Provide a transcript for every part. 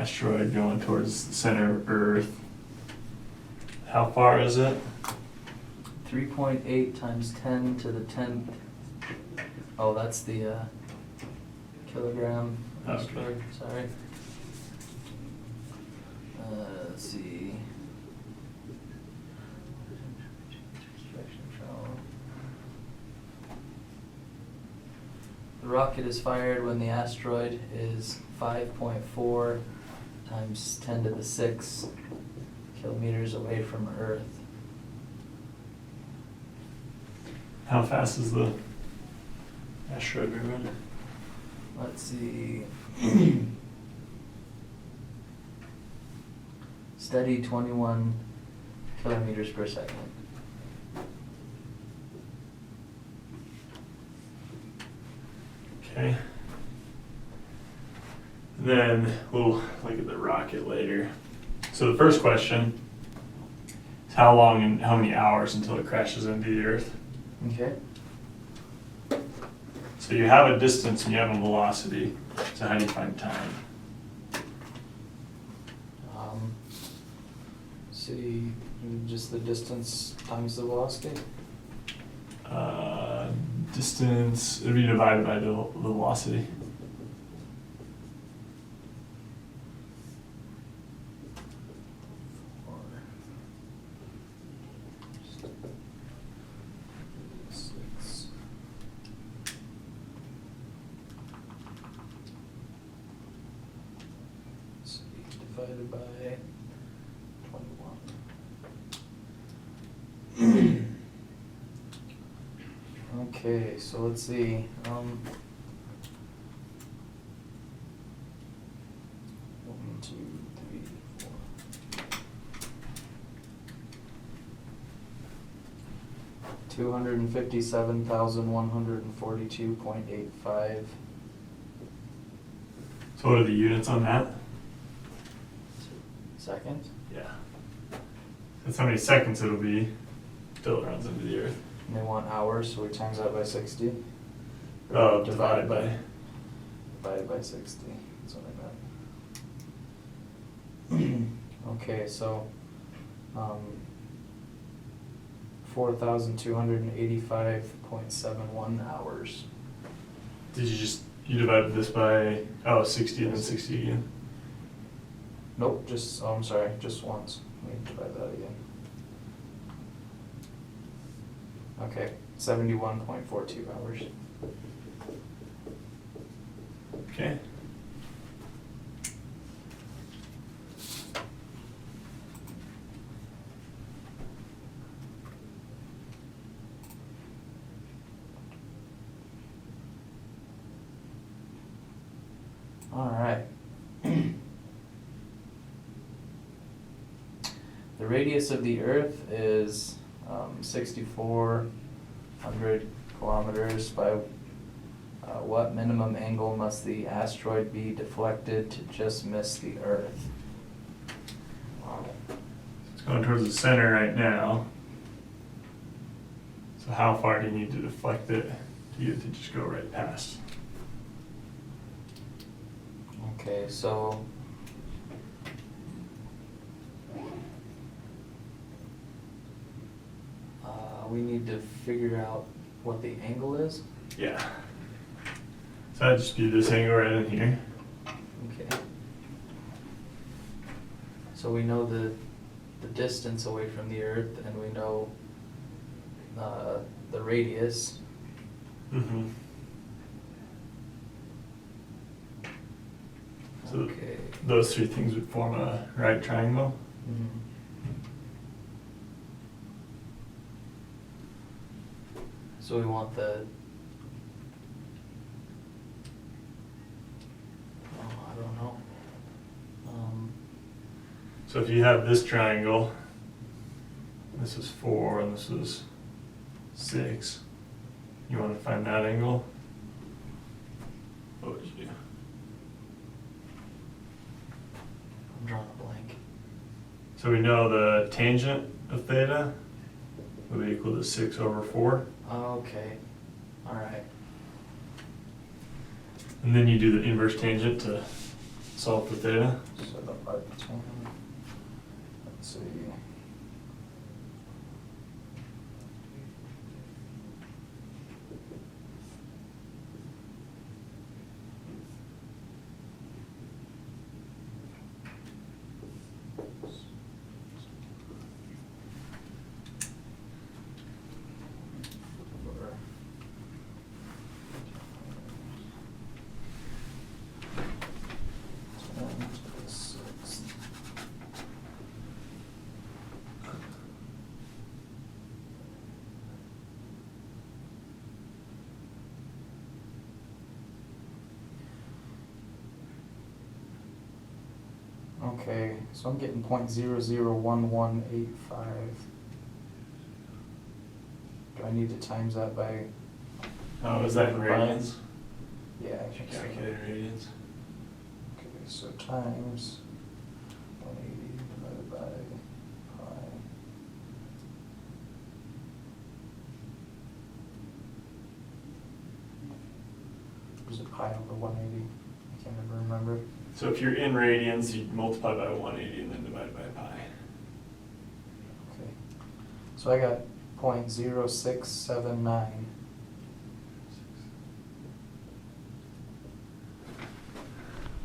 asteroid going towards the center of Earth. How far is it? 3.8 times 10 to the 10th. Oh, that's the kilogram asteroid. Sorry. Let's see. The rocket is fired when the asteroid is 5.4 times 10 to the 6 kilometers away from Earth. How fast is the asteroid moving? Let's see. Steady 21 kilometers per second. Okay. Then we'll look at the rocket later. So the first question is how long and how many hours until it crashes into the Earth? Okay. So you have a distance and you have a velocity. So how do you find time? See, just the distance times the velocity. Distance would be divided by the velocity. Divided by 21. Okay, so let's see. 1, 2, 3, 4. $257,142.85. So what are the units on that? Seconds. Yeah. That's how many seconds it'll be till it runs into the Earth. And they want hours, so we times that by 60. Oh, divided by. Divided by 60. That's what I meant. Okay, so 4,285.71 hours. Did you divided this by 60 and then 60 again? Nope, I'm sorry, just once. Let me try that again. Okay, 71.42 hours. Okay. All right. The radius of the Earth is 6,400 kilometers. By what minimum angle must the asteroid be deflected to just miss the Earth? It's going towards the center right now. So how far do you need to deflect it to get it to just go right past? Okay, so we need to figure out what the angle is. Yeah. So I'd just do this angle right in here. Okay. So we know the distance away from the Earth, and we know the radius. Mm-hmm. So Okay. those three things would form a right triangle. Mhm. So we want I don't know. So if you have this triangle, this is 4 and this is 6, you want to find that angle? What would you do? I'm drawing a blank. So we know the tangent of theta would be equal to 6 over 4. Okay. All right. And then you do the inverse tangent to Solve the theta. So the arc 10, let's see. Okay, so I'm getting 0.001185. Do I need to times that by? Oh, is that in radians? Yeah, I think so. Calculated radians. Okay, so times 180 divided by pi. Or is it pi over 180? I can't ever remember. So if you're in radians, you multiply by 180 and then divide by pi. Okay, so I got 0.0679.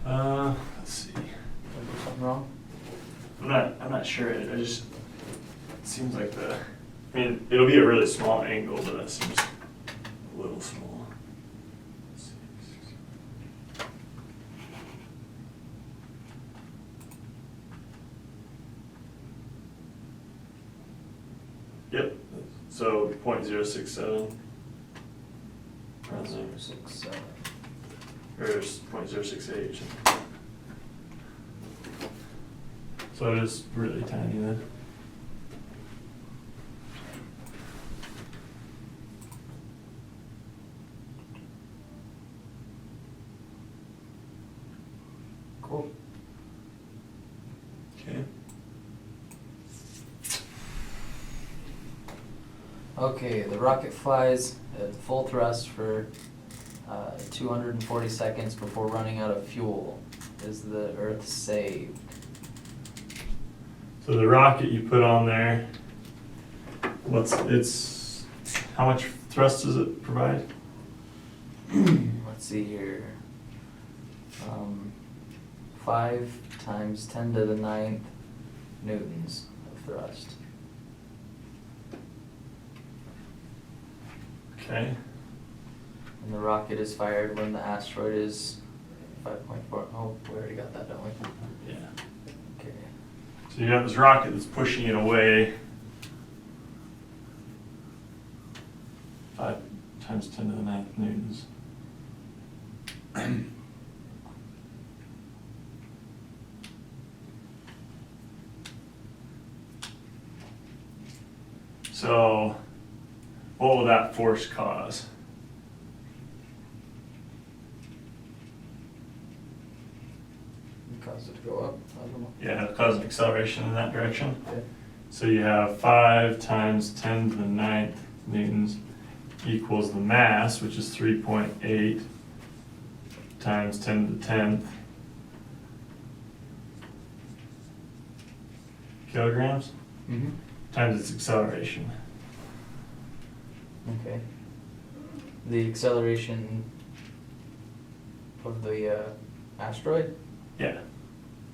Let's see. Did I do something wrong? I'm not sure. I just, it seems like I mean, it'll be a really small angle, but that seems a little small. Let's see. Yep, so 0.067. Around there. 0.067. Or 0.068. So it is really tiny then. Cool. Okay. Okay, the rocket flies at full thrust for 240 seconds before running out of fuel. Is the Earth saved? So the rocket you put on there, how much thrust does it provide? Let's see here. 5 times 10 to the 9th newtons of thrust. Okay. And the rocket is fired when the asteroid is 5.4. Oh, we already got that, don't we? Yeah. Okay. So you have this rocket that's pushing it away. 5 times 10 to the 9th newtons. So, what will that force cause? Cause it to go up? I don't know. Yeah, it'll cause an acceleration in that direction. Okay. So you have 5 times 10 to the 9th newtons equals the mass, which is 3.8 times 10 to the 10th kilograms Mm-hmm. times its acceleration. Okay. The acceleration of the asteroid? Yeah.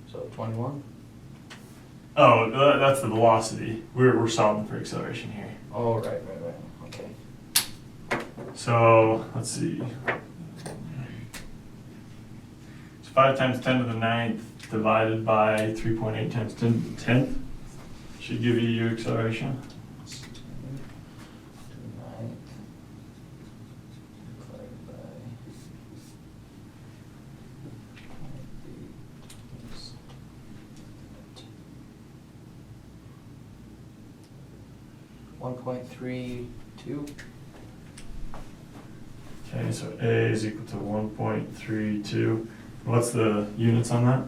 So 21? Oh, that's the velocity. We're solving for acceleration here. Oh, right. Okay. So let's see. It's 5 times 10 to the 9th divided by 3.8 times 10 to the 10th should give you your acceleration. 10 to the 9th divided by 1.32. Okay, so A is equal to 1.32. What's the units on that?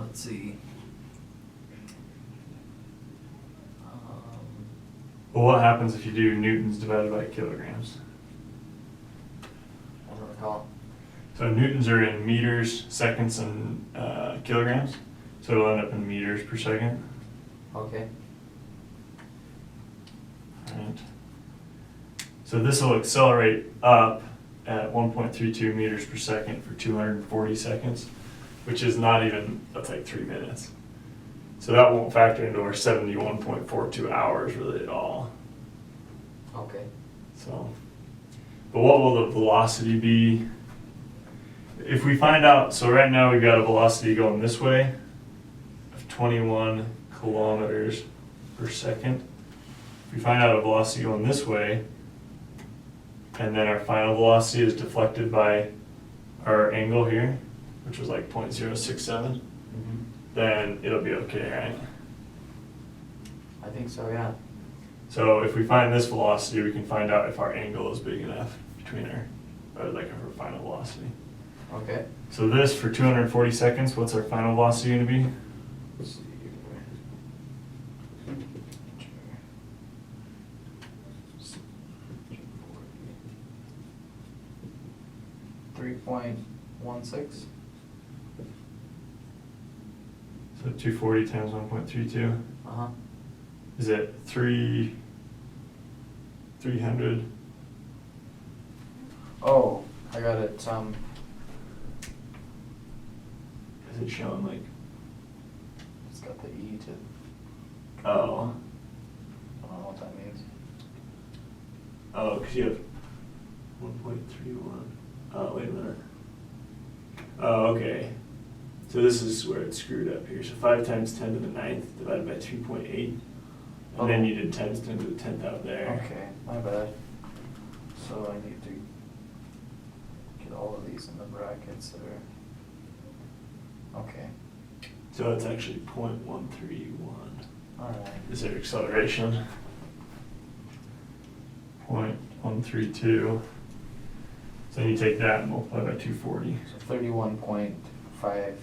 Let's see. Well, what happens if you do newtons divided by kilograms? I don't recall. So newtons are in meters, seconds, and kilograms. So it'll end up in meters per second. Okay. Alright. So this will accelerate up at 1.32 meters per second for 240 seconds, which is not even, that's like 3 minutes. So that won't factor into our 71.42 hours really at all. Okay. So, but what will the velocity be? If we find out, so right now we've got a velocity going this way of 21 kilometers per second. If we find out a velocity going this way, and then our final velocity is deflected by our angle here, which was like 0.067, Mm-hmm. then it'll be okay, right? I think so, yeah. So if we find this velocity, we can find out if our angle is big enough between our final velocity. Okay. So this, for 240 seconds, what's our final velocity gonna be? Let's see. 3.16. So 240 times 1.32, Uh-huh. is it 300? Oh, I got it, Is it showing like, it's got the E to, oh, I don't know what that means. oh, because you have 1.31. Oh, wait a minute. Oh, okay. So this is where it's screwed up here. So 5 times 10 to the 9th divided by 2.8. And then you did times 10 to the 10th out there. Okay, my bad. So I need to get all of these in the brackets that are, okay, So it's actually 0.131. alright. Is their acceleration. 0.132. So then you take that and multiply by 240. So 31.58.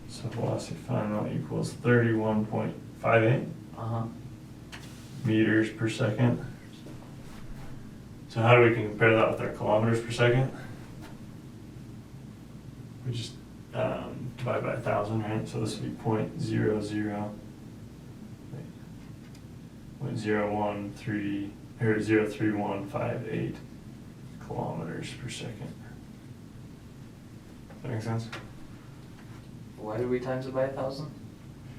So velocity final equals 31.58 Uh-huh. meters per second. So how do we compare that with our kilometers per second? We just divide by 1,000, right? So this would be 0.013 or 0.03158 kilometers per second. Does that make sense? Why did we times it by 1,000?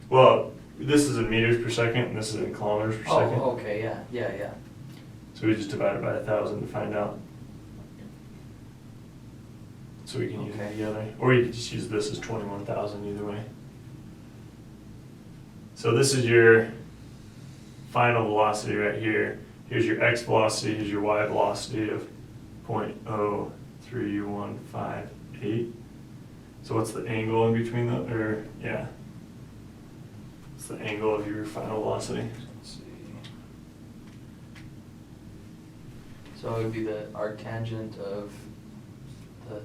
Well, this is in meters per second and this is in kilometers per second. Oh, okay, yeah. So we just divide it by 1,000 to find out. So we can use Okay. it together. Or you could just use this as 21,000 either way. So this is your final velocity right here. Here's your x velocity, here's your y velocity of 0.03158. So what's the angle in between the, what's the angle of your final velocity? Let's see. So it would be the arctangent of the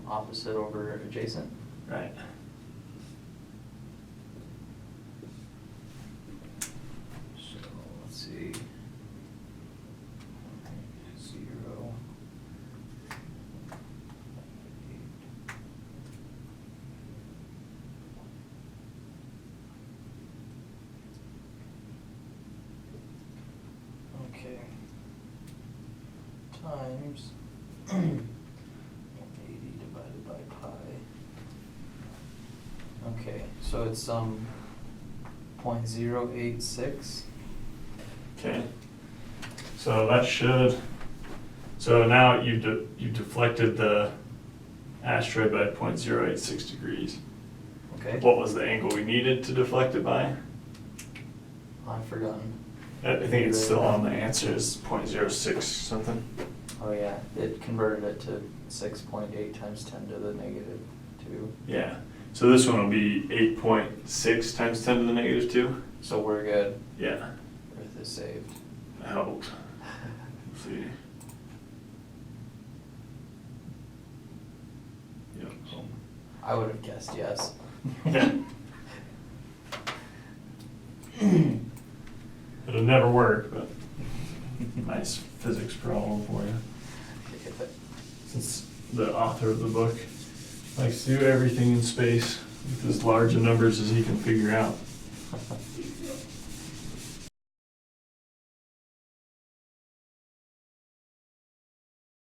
opposite over adjacent? Right. So let's see. 0. 8. Okay. Times 180 divided by pi. Okay, so it's 0.086. Okay. So that should, so now you've deflected the asteroid by 0.086 degrees. Okay. What was the angle we needed to deflect it by? I've forgotten. I think it's still on the answer, is 0.06 something. Oh yeah, it converted it to 6.8 times 10 to the negative 2. Yeah. So this one will be 8.6 times 10 to the negative 2. So we're good. Yeah. Earth is saved. I hope. Let's see. Yep. I would have guessed yes. Yeah. It'll never work, but nice physics problem for you. Since the author of the book likes to do everything in space with as large a numbers as he can figure out.